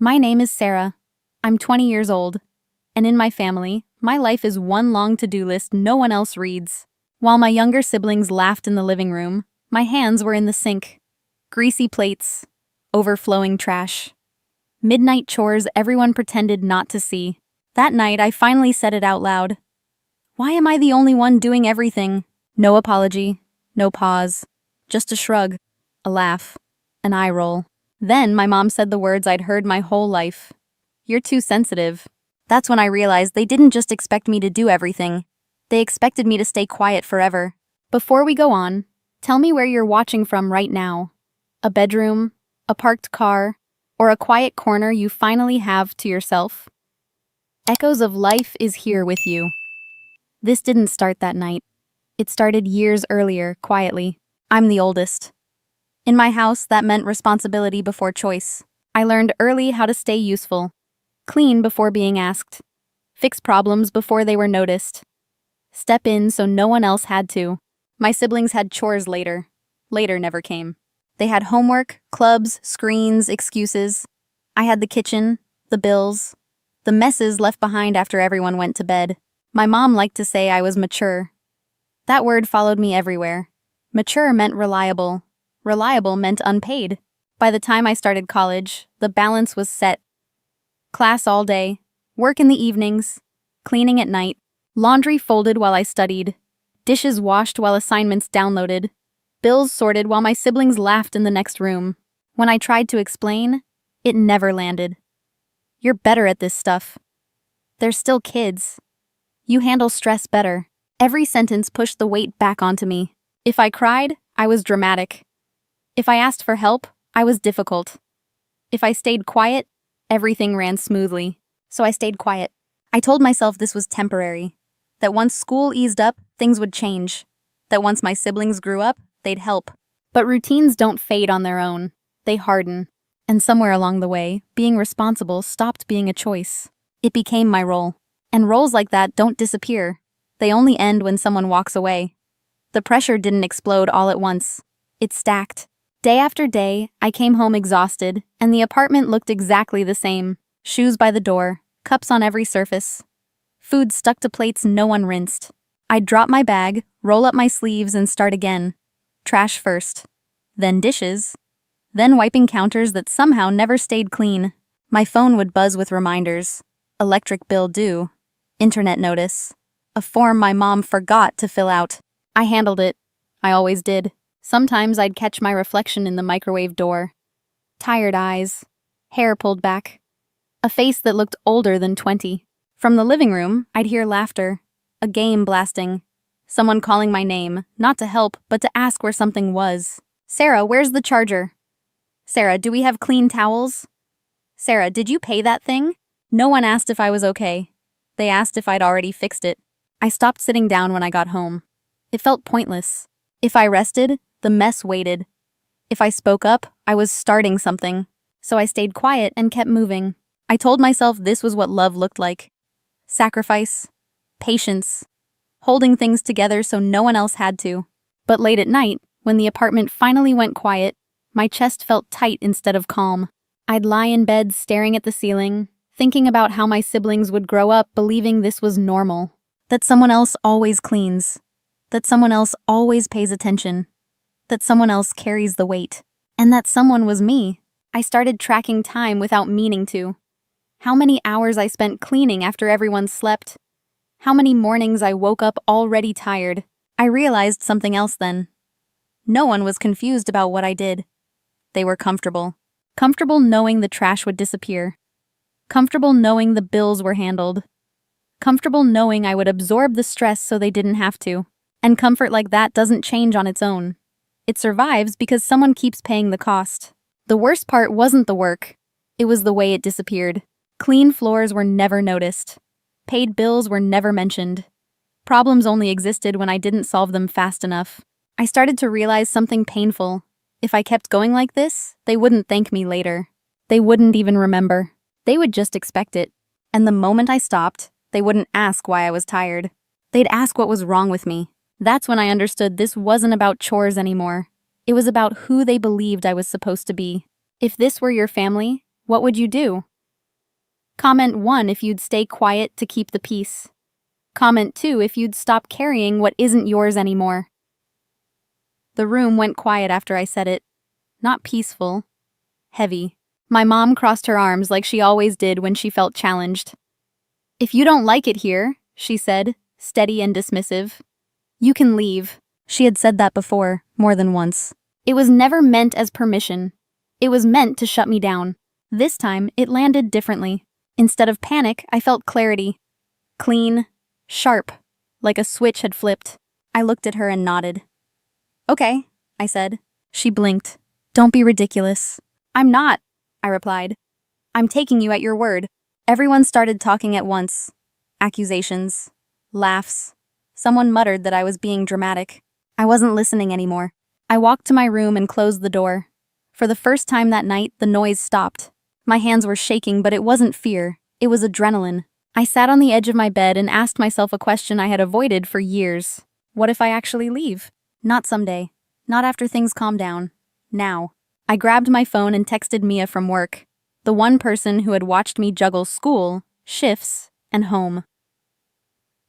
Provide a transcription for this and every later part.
My name is Sarah. I'm 20 years old. And in my family, my life is one long to-do list no one else reads. While my younger siblings laughed in the living room, my hands were in the sink. Greasy plates, overflowing trash. Midnight chores everyone pretended not to see. That night, I finally said it out loud. Why am I the only one doing everything? No apology, no pause, just a shrug, a laugh, an eye roll. Then my mom said the words I'd heard my whole life. You're too sensitive. That's when I realized they didn't just expect me to do everything. They expected me to stay quiet forever. Before we go on, tell me where you're watching from right now. A bedroom, a parked car, or a quiet corner you finally have to yourself? Echoes of life is here with you. This didn't start that night. It started years earlier, quietly. I'm the oldest. In my house, that meant responsibility before choice. I learned early how to stay useful. Clean before being asked. Fix problems before they were noticed. Step in so no one else had to. My siblings had chores later. Later never came. They had homework, clubs, screens, excuses. I had the kitchen, the bills, the messes left behind after everyone went to bed. My mom liked to say I was mature. That word followed me everywhere. Mature meant reliable. Reliable meant unpaid. By the time I started college, the balance was set. Class all day, work in the evenings, cleaning at night, laundry folded while I studied, dishes washed while assignments downloaded, bills sorted while my siblings laughed in the next room. When I tried to explain, it never landed. You're better at this stuff. They're still kids. You handle stress better. Every sentence pushed the weight back onto me. If I cried, I was dramatic. If I asked for help, I was difficult. If I stayed quiet, everything ran smoothly. So I stayed quiet. I told myself this was temporary. That once school eased up, things would change. That once my siblings grew up, they'd help. But routines don't fade on their own. They harden. And somewhere along the way, being responsible stopped being a choice. It became my role. And roles like that don't disappear. They only end when someone walks away. The pressure didn't explode all at once. It stacked. Day after day, I came home exhausted, and the apartment looked exactly the same. Shoes by the door, cups on every surface. Food stuck to plates no one rinsed. I'd drop my bag, roll up my sleeves, and start again. Trash first. Then dishes. Then wiping counters that somehow never stayed clean. My phone would buzz with reminders. Electric bill due. Internet notice. A form my mom forgot to fill out. I handled it. I always did. Sometimes I'd catch my reflection in the microwave door. Tired eyes. Hair pulled back. A face that looked older than 20. From the living room, I'd hear laughter. A game blasting. Someone calling my name, not to help, but to ask where something was. Sarah, where's the charger? Sarah, do we have clean towels? Sarah, did you pay that thing? No one asked if I was okay. They asked if I'd already fixed it. I stopped sitting down when I got home. It felt pointless. If I rested, the mess waited. If I spoke up, I was starting something. So I stayed quiet and kept moving. I told myself this was what love looked like. Sacrifice. Patience. Holding things together so no one else had to. But late at night, when the apartment finally went quiet, my chest felt tight instead of calm. I'd lie in bed staring at the ceiling, thinking about how my siblings would grow up believing this was normal. That someone else always cleans. That someone else always pays attention. That someone else carries the weight. And that someone was me. I started tracking time without meaning to. How many hours I spent cleaning after everyone slept. How many mornings I woke up already tired. I realized something else then. No one was confused about what I did. They were comfortable. Comfortable knowing the trash would disappear. Comfortable knowing the bills were handled. Comfortable knowing I would absorb the stress so they didn't have to. And comfort like that doesn't change on its own. It survives because someone keeps paying the cost. The worst part wasn't the work. It was the way it disappeared. Clean floors were never noticed. Paid bills were never mentioned. Problems only existed when I didn't solve them fast enough. I started to realize something painful. If I kept going like this, they wouldn't thank me later. They wouldn't even remember. They would just expect it. And the moment I stopped, they wouldn't ask why I was tired. They'd ask what was wrong with me. That's when I understood this wasn't about chores anymore. It was about who they believed I was supposed to be. If this were your family, what would you do? Comment 1 if you'd stay quiet to keep the peace. Comment 2 if you'd stop carrying what isn't yours anymore. The room went quiet after I said it. Not peaceful. Heavy. My mom crossed her arms like she always did when she felt challenged. "If you don't like it here," she said, steady and dismissive, "you can leave." She had said that before, more than once. It was never meant as permission. It was meant to shut me down. This time, it landed differently. Instead of panic, I felt clarity. Clean, sharp, like a switch had flipped. I looked at her and nodded. "Okay," I said. She blinked. "Don't be ridiculous." "I'm not," I replied. "I'm taking you at your word." Everyone started talking at once. Accusations. Laughs. Someone muttered that I was being dramatic. I wasn't listening anymore. I walked to my room and closed the door. For the first time that night, the noise stopped. My hands were shaking, but it wasn't fear. It was adrenaline. I sat on the edge of my bed and asked myself a question I had avoided for years. What if I actually leave? Not someday. Not after things calm down. Now. I grabbed my phone and texted Mia from work, the one person who had watched me juggle school, shifts, and home.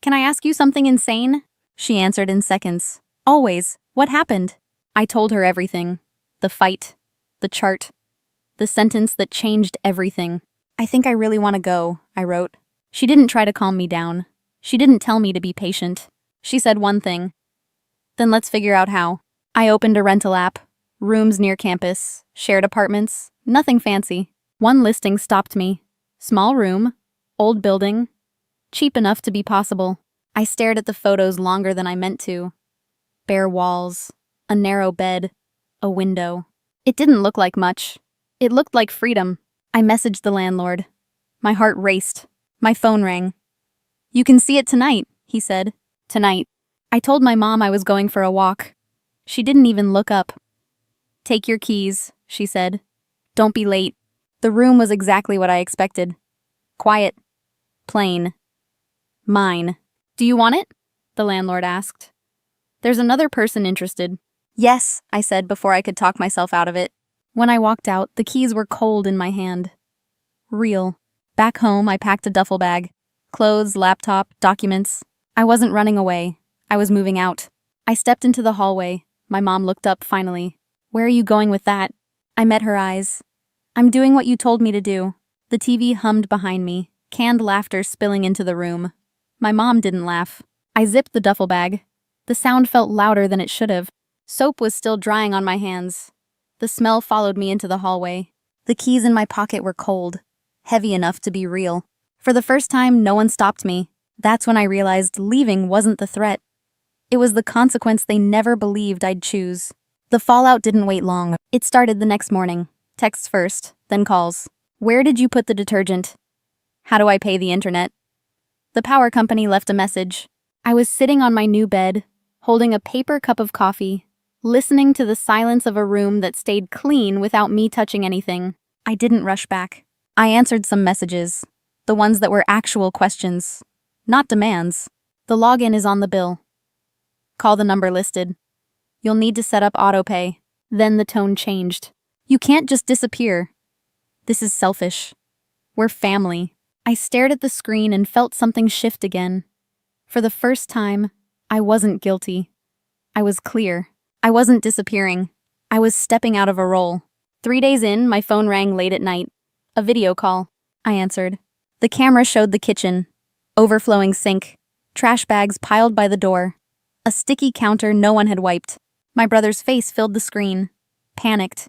"Can I ask you something insane?" She answered in seconds. "Always. What happened?" I told her everything. The fight. The chart. The sentence that changed everything. "I think I really want to go," I wrote. She didn't try to calm me down. She didn't tell me to be patient. She said one thing. "Then let's figure out how." I opened a rental app. Rooms near campus. Shared apartments. Nothing fancy. One listing stopped me. Small room. Old building. Cheap enough to be possible. I stared at the photos longer than I meant to. Bare walls. A narrow bed. A window. It didn't look like much. It looked like freedom. I messaged the landlord. My heart raced. My phone rang. "You can see it tonight," he said. Tonight. I told my mom I was going for a walk. She didn't even look up. "Take your keys," she said. "Don't be late." The room was exactly what I expected. Quiet. Plain. Mine. "Do you want it?" the landlord asked. "There's another person interested." "Yes," I said before I could talk myself out of it. When I walked out, the keys were cold in my hand. Real. Back home, I packed a duffel bag. Clothes, laptop, documents. I wasn't running away. I was moving out. I stepped into the hallway. My mom looked up finally. "Where are you going with that?" I met her eyes. "I'm doing what you told me to do." The TV hummed behind me, canned laughter spilling into the room. My mom didn't laugh. I zipped the duffel bag. The sound felt louder than it should have. Soap was still drying on my hands. The smell followed me into the hallway. The keys in my pocket were cold, heavy enough to be real. For the first time, no one stopped me. That's when I realized leaving wasn't the threat. It was the consequence they never believed I'd choose. The fallout didn't wait long. It started the next morning. Texts first, then calls. "Where did you put the detergent?" "How do I pay the internet?" The power company left a message. I was sitting on my new bed, holding a paper cup of coffee, listening to the silence of a room that stayed clean without me touching anything. I didn't rush back. I answered some messages, the ones that were actual questions, not demands. "The login is on the bill. Call the number listed. You'll need to set up autopay." Then the tone changed. "You can't just disappear. This is selfish. We're family." I stared at the screen and felt something shift again. For the first time, I wasn't guilty. I was clear. I wasn't disappearing. I was stepping out of a role. 3 days in, my phone rang late at night. A video call. I answered. The camera showed the kitchen. Overflowing sink. Trash bags piled by the door. A sticky counter no one had wiped. My brother's face filled the screen. Panicked.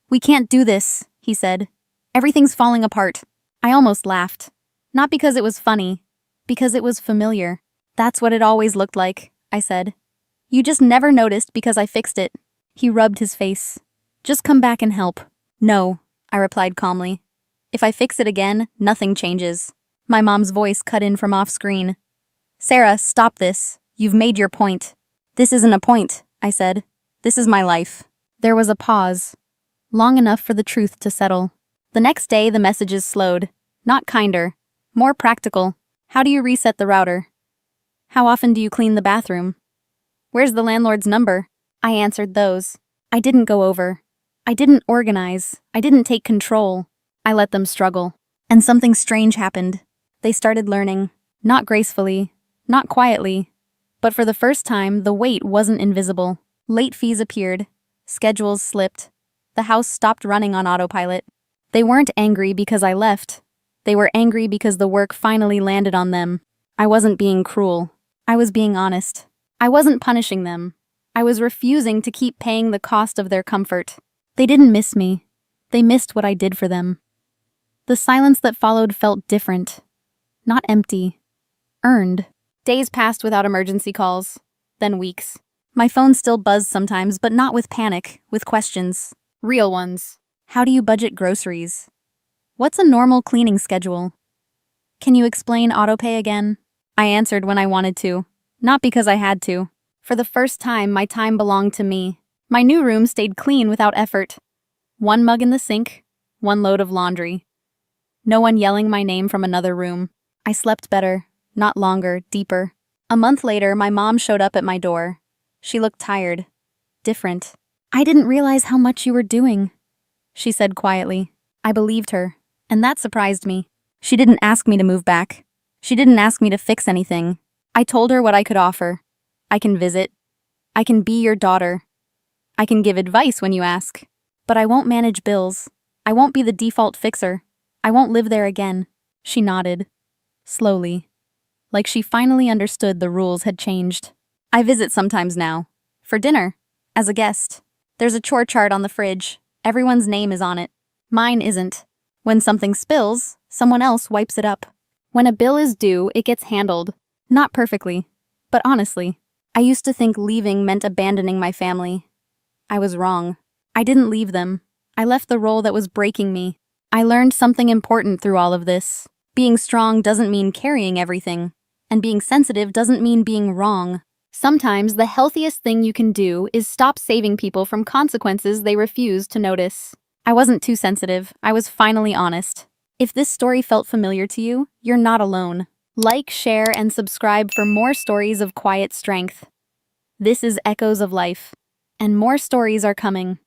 "We can't do this," he said. "Everything's falling apart." I almost laughed. Not because it was funny. Because it was familiar. "That's what it always looked like," I said. "You just never noticed because I fixed it." He rubbed his face. "Just come back and help." "No," I replied calmly. "If I fix it again, nothing changes." My mom's voice cut in from off-screen. "Sarah, stop this. You've made your point." "This isn't a point," I said. "This is my life." There was a pause. Long enough for the truth to settle. The next day, the messages slowed. Not kinder. More practical. "How do you reset the router?" "How often do you clean the bathroom?" "Where's the landlord's number?" I answered those. I didn't go over. I didn't organize. I didn't take control. I let them struggle. And something strange happened. They started learning. Not gracefully, not quietly. But for the first time, the weight wasn't invisible. Late fees appeared. Schedules slipped. The house stopped running on autopilot. They weren't angry because I left. They were angry because the work finally landed on them. I wasn't being cruel. I was being honest. I wasn't punishing them. I was refusing to keep paying the cost of their comfort. They didn't miss me. They missed what I did for them. The silence that followed felt different. Not empty. Earned. Days passed without emergency calls. Then weeks. My phone still buzzed sometimes, but not with panic, with questions. Real ones. How do you budget groceries? What's a normal cleaning schedule? Can you explain autopay again? I answered when I wanted to, not because I had to. For the first time, my time belonged to me. My new room stayed clean without effort. One mug in the sink, one load of laundry. No one yelling my name from another room. I slept better, not longer, deeper. A month later, my mom showed up at my door. She looked tired, different. I didn't realize how much you were doing, she said quietly. I believed her, and that surprised me. She didn't ask me to move back. She didn't ask me to fix anything. I told her what I could offer. I can visit. I can be your daughter. I can give advice when you ask. But I won't manage bills. I won't be the default fixer. I won't live there again. She nodded. Slowly. Like she finally understood the rules had changed. I visit sometimes now. For dinner. As a guest. There's a chore chart on the fridge. Everyone's name is on it. Mine isn't. When something spills, someone else wipes it up. When a bill is due, it gets handled. Not perfectly, but honestly. I used to think leaving meant abandoning my family. I was wrong. I didn't leave them. I left the role that was breaking me. I learned something important through all of this. Being strong doesn't mean carrying everything, and being sensitive doesn't mean being wrong. Sometimes the healthiest thing you can do is stop saving people from consequences they refuse to notice. I wasn't too sensitive. I was finally honest. If this story felt familiar to you, you're not alone. Like, share, and subscribe for more stories of quiet strength. This is Echoes of Life, and more stories are coming.